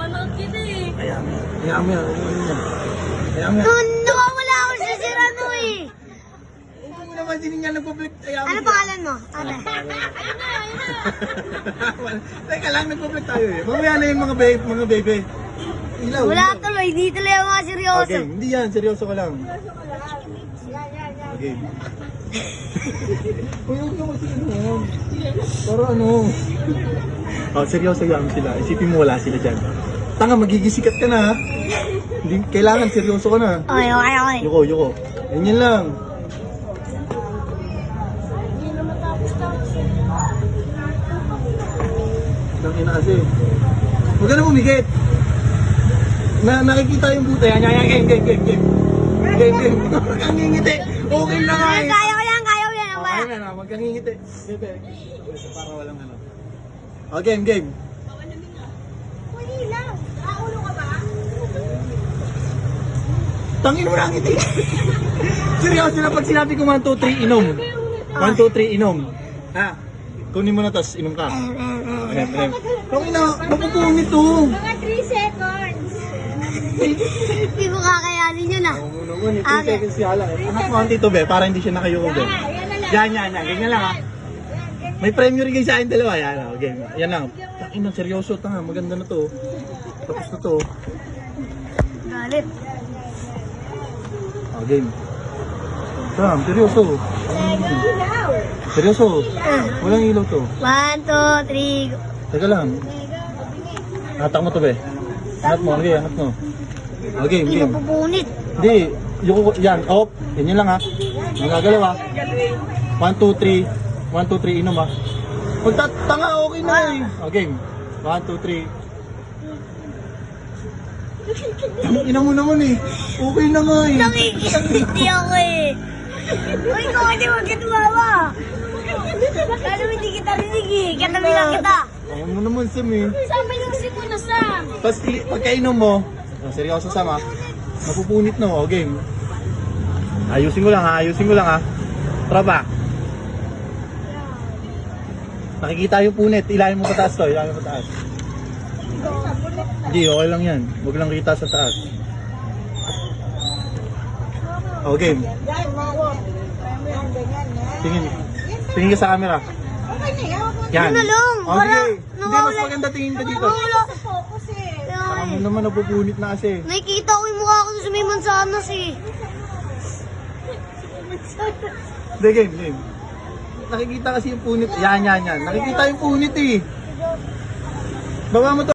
Napapanood kita eh. Kaya mo yan. Nawawala ako sa sirano eh. Huwag mo naman sininyan nagpaplik. Ano pangalan mo? Ate. Teka lang, nagpaplik tayo eh. Mamaya na yung mga baby. Ilaw. Wala tuloy, hindi tuloy ang mga seryoso. Okay, hindi yan. Seryoso ka lang. Okay. Uy, huwag naman sila naman. Pero ano? Oh, seryoso yan sila. Isipin mo wala sila dyan. Tanga, magigisikat ka na ha. Hindi, kailangan seryoso ka na. Okay. Yuko. Ganyan lang. Ang ina kasi. Huwag ka na bumigit. Nakikita yung buta yan. Game. Huwag kang ngingiti. Okay na nga eh. Kaya ko yan. Okay na, huwag kang ngingiti. Bebe. Para walang ano. Oh, game. Huli lang. Nakaulo ka ba? Tangin mo na ang ngiti. Seryoso na pag sinabi ko 1, 2, 3, inom. 1, 2, 3, inom. Ha? Kunin mo na tas inom ka. Tangin na, mapupungit to. Mga 3 seconds. Hindi mo kakayanin yun ah. Oo naman, 3 seconds siya lang. Anak mo ang tito be, para hindi siya nakayuko be. Yan. Ganyan lang ha. May premyo rin kayo sa akin dalawa. Yan, game. Yan lang. Tangin na, seryoso. Tanga, maganda na to. Tapos na to. Galit. Game. Sam, seryoso. Seryoso. Walang ilaw to. 1, 2, 3. Teka lang. Hatak mo to be. Angat mo. Okay, Hindi game. mapupunit. Hindi. Yan, off. Ganyan lang ha. Magagalaw ha. 1, 2, 3. 1, 2, 3, inom ha. Pagtatanga, okay na eh. Game. 1, 2, 3. Ina mo naman eh. Okay na nga eh. Nakikindi ako eh. Uy, kung hindi mo kitmawa. Kano hindi kita rinig eh. Katabi lang kita. Ako mo naman, Sam eh. Sama yung sipo na Sam. Tapos pagkainom mo, seryoso Sam ha. Mapupunit na mo. Game. Ayusin ko lang ha. Tropa. Nakikita yung punit. Ilahin mo pataas to. Hindi, okay lang yan. Huwag lang kita sa taas. Okay. Tingin ka sa camera. Yan. Ano lang? Okay. Hindi, mas Nawawala. maganda tingin ka dito. Nawawala. Saka mo naman napupunit na kasi. Nakikita ko yung mukha ko sa may mansanas eh. Hindi, game. Nakikita kasi yung punit. Yan. Nakikita yung punit eh. Baba mo to.